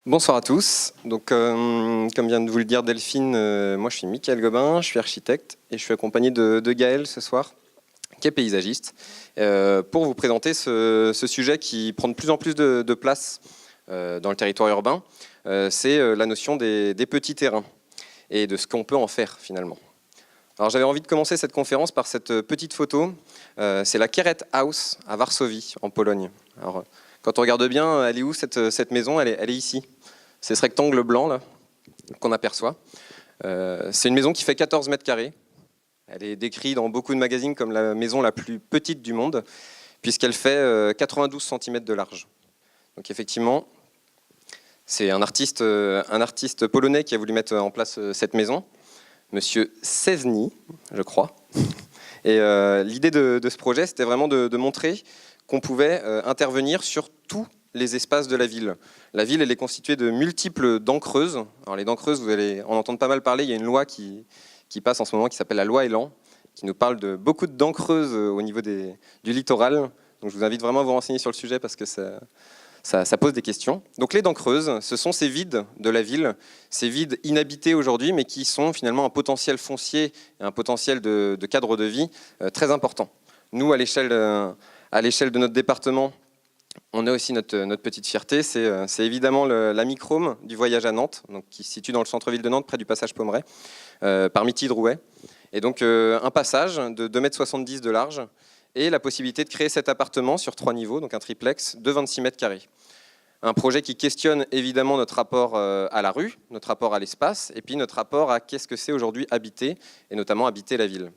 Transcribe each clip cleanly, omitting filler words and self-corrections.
Bonsoir à tous. Donc, comme vient de vous le dire Delphine, moi je suis Mickaël Gobin, je suis architecte et je suis accompagné de Gaël ce soir, qui est paysagiste, pour vous présenter ce sujet qui prend de plus en plus de place dans le territoire urbain. C'est la notion des petits terrains et de ce qu'on peut en faire finalement. Alors j'avais envie de commencer cette conférence par cette petite photo. C'est la Keret House à Varsovie, en Pologne. Alors, quand on regarde bien, elle est où cette maison? Elle est ici. C'est ce rectangle blanc là qu'on aperçoit. C'est une maison qui fait 14 mètres carrés. Elle est décrite dans beaucoup de magazines comme la maison la plus petite du monde, puisqu'elle fait 92 cm de large. Donc effectivement, c'est un artiste polonais qui a voulu mettre en place cette maison, Monsieur Szczesny, je crois. Et l'idée de ce projet, c'était vraiment de montrer qu'on pouvait intervenir sur tous les espaces de la ville. La ville, elle est constituée de multiples dents creuses. Alors les dents creuses, vous allez en entendre pas mal parler. Il y a une loi qui passe en ce moment qui s'appelle la loi Elan, qui nous parle de beaucoup de dents creuses au niveau du littoral. Donc je vous invite vraiment à vous renseigner sur le sujet parce que ça pose des questions. Donc les dents creuses, ce sont ces vides de la ville, ces vides inhabités aujourd'hui, mais qui sont finalement un potentiel foncier et un potentiel de cadre de vie très important. Nous, à l'échelle de notre département, on a aussi notre petite fierté, c'est évidemment la Microme du voyage à Nantes, donc qui se situe dans le centre-ville de Nantes, près du passage Pommeraye, par Mity-Drouet. Et donc un passage de 2,70 m de large et la possibilité de créer cet appartement sur 3 niveaux, donc un triplex de 26 mètres carrés. Un projet qui questionne évidemment notre rapport à la rue, notre rapport à l'espace, et puis notre rapport à qu'est-ce que c'est aujourd'hui habiter, et notamment habiter la ville.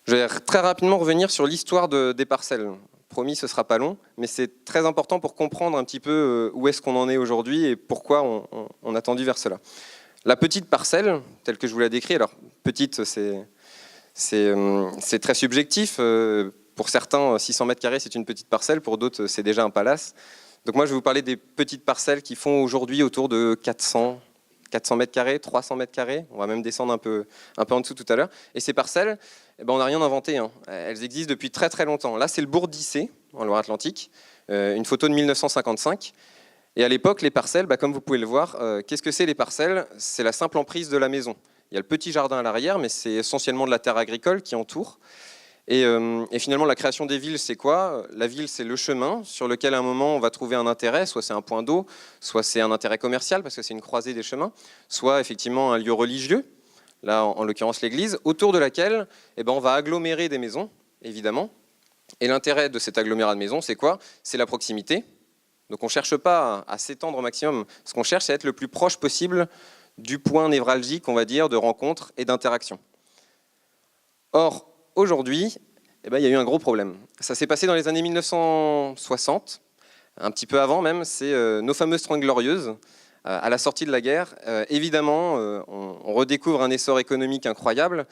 Je vais très rapidement revenir sur l'histoire des parcelles. Promis, ce ne sera pas long, mais c'est très important pour comprendre un petit peu où est-ce qu'on en est aujourd'hui et pourquoi on a tendu vers cela. La petite parcelle, telle que je vous la décris, alors petite, c'est très subjectif. Pour certains, 600 mètres carrés, c'est une petite parcelle, pour d'autres, c'est déjà un palace. Donc moi, je vais vous parler des petites parcelles qui font aujourd'hui autour de 400 mètres carrés, 300 mètres carrés. On va même descendre un peu en dessous tout à l'heure. Et ces parcelles, eh ben, on n'a rien inventé. Hein. Elles existent depuis très très longtemps. Là, c'est le bourg d'Issé, en Loire-Atlantique. Une photo de 1955. Et à l'époque, les parcelles, comme vous pouvez le voir, qu'est-ce que c'est les parcelles? C'est la simple emprise de la maison. Il y a le petit jardin à l'arrière, mais c'est essentiellement de la terre agricole qui entoure. Et finalement, la création des villes, c'est quoi? La ville, c'est le chemin sur lequel, à un moment, on va trouver un intérêt. Soit c'est un point d'eau, soit c'est un intérêt commercial, parce que c'est une croisée des chemins, soit effectivement un lieu religieux, là, en l'occurrence l'église, autour de laquelle on va agglomérer des maisons, évidemment. Et l'intérêt de cet agglomérat de maisons, c'est quoi? C'est la proximité. Donc on ne cherche pas à s'étendre au maximum. Ce qu'on cherche, c'est être le plus proche possible du point névralgique, on va dire, de rencontre et d'interaction. Or, aujourd'hui, il y a eu un gros problème. Ça s'est passé dans les années 1960, un petit peu avant même, c'est nos fameuses 30 Glorieuses. À la sortie de la guerre, évidemment, on redécouvre un essor économique incroyable,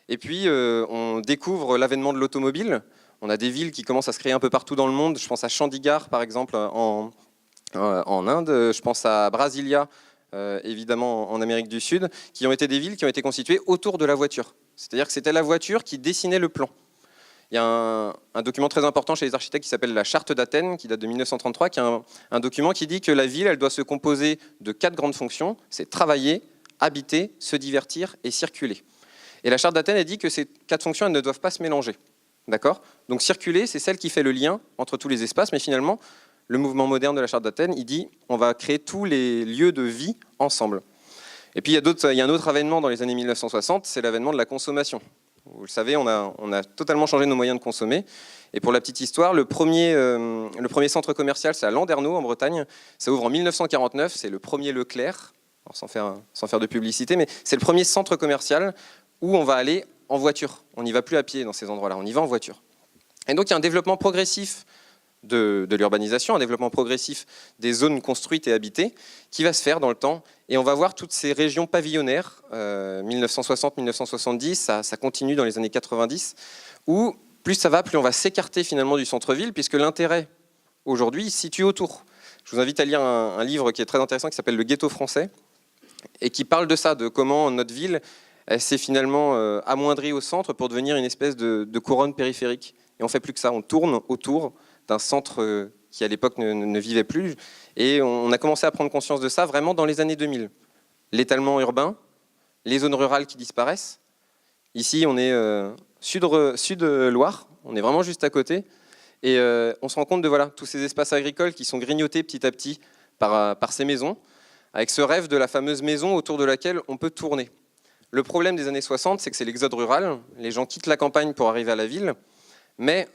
et puis on découvre l'avènement de l'automobile. On a des villes qui commencent à se créer un peu partout dans le monde. Je pense à Chandigarh, par exemple, en Inde. Je pense à Brasilia, évidemment, en Amérique du Sud, qui ont été des villes qui ont été constituées autour de la voiture. C'est-à-dire que c'était la voiture qui dessinait le plan. Il y a un document très important chez les architectes qui s'appelle la Charte d'Athènes, qui date de 1933, qui est un document qui dit que la ville, elle doit se composer de 4 grandes fonctions. C'est travailler, habiter, se divertir et circuler. Et la Charte d'Athènes, elle dit que ces 4 fonctions, elles ne doivent pas se mélanger. D'accord? Donc circuler, c'est celle qui fait le lien entre tous les espaces, mais finalement, le mouvement moderne de la Charte d'Athènes, il dit on va créer tous les lieux de vie ensemble. Et puis il y a un autre avènement dans les années 1960, c'est l'avènement de la consommation. Vous le savez, on a totalement changé nos moyens de consommer. Et pour la petite histoire, le premier centre commercial, c'est à Landerneau, en Bretagne. Ça ouvre en 1949, c'est le premier Leclerc, alors sans faire de publicité, mais c'est le premier centre commercial où on va aller en voiture. On n'y va plus à pied dans ces endroits-là, on y va en voiture. Et donc il y a un développement progressif de l'urbanisation, un développement progressif des zones construites et habitées qui va se faire dans le temps. Et on va voir toutes ces régions pavillonnaires, 1960-1970, ça continue dans les années 90, où plus ça va, plus on va s'écarter finalement du centre-ville, puisque l'intérêt aujourd'hui se situe autour. Je vous invite à lire un livre qui est très intéressant, qui s'appelle Le Ghetto français, et qui parle de ça, de comment notre ville s'est finalement amoindrie au centre pour devenir une espèce de couronne périphérique. Et on ne fait plus que ça, on tourne autour d'un centre qui à l'époque ne vivaient plus. Et on a commencé à prendre conscience de ça vraiment dans les années 2000. L'étalement urbain, les zones rurales qui disparaissent. Ici, on est sud-Loire, on est vraiment juste à côté. Et on se rend compte de voilà, tous ces espaces agricoles qui sont grignotés petit à petit par ces maisons, avec ce rêve de la fameuse maison autour de laquelle on peut tourner. Le problème des années 60, c'est que c'est l'exode rural. Les gens quittent la campagne pour arriver à la ville, mais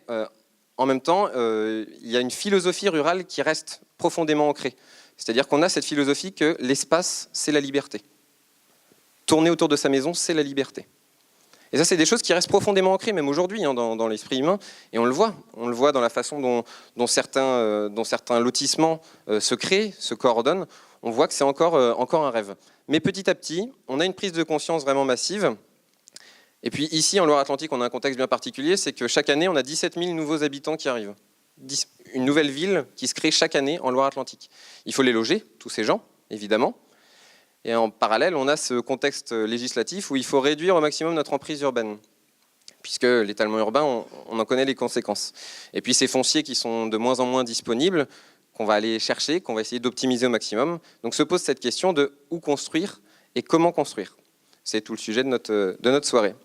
en même temps, il y a une philosophie rurale qui reste profondément ancrée. C'est-à-dire qu'on a cette philosophie que l'espace, c'est la liberté. Tourner autour de sa maison, c'est la liberté. Et ça, c'est des choses qui restent profondément ancrées, même aujourd'hui, dans l'esprit humain. Et on le voit dans la façon dont certains lotissements se créent, se coordonnent. On voit que c'est encore un rêve. Mais petit à petit, on a une prise de conscience vraiment massive. Et puis ici, en Loire-Atlantique, on a un contexte bien particulier, c'est que chaque année, on a 17 000 nouveaux habitants qui arrivent. Une nouvelle ville qui se crée chaque année en Loire-Atlantique. Il faut les loger, tous ces gens, évidemment. Et en parallèle, on a ce contexte législatif où il faut réduire au maximum notre emprise urbaine, puisque l'étalement urbain, on en connaît les conséquences. Et puis ces fonciers qui sont de moins en moins disponibles, qu'on va aller chercher, qu'on va essayer d'optimiser au maximum. Donc se pose cette question de où construire et comment construire. C'est tout le sujet de notre soirée.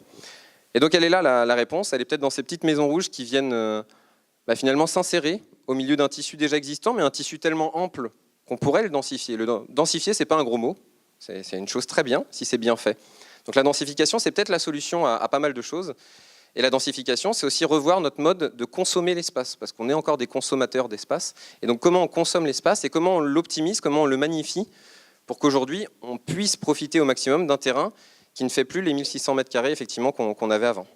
Et donc elle est là, la réponse. Elle est peut-être dans ces petites maisons rouges qui viennent finalement s'insérer au milieu d'un tissu déjà existant, mais un tissu tellement ample qu'on pourrait le densifier. Le densifier, ce n'est pas un gros mot. C'est une chose très bien, si c'est bien fait. Donc la densification, c'est peut-être la solution à pas mal de choses. Et la densification, c'est aussi revoir notre mode de consommer l'espace, parce qu'on est encore des consommateurs d'espace. Et donc comment on consomme l'espace et comment on l'optimise, comment on le magnifie, pour qu'aujourd'hui, on puisse profiter au maximum d'un terrain qui ne fait plus les 1600 mètres carrés effectivement, qu'on avait avant.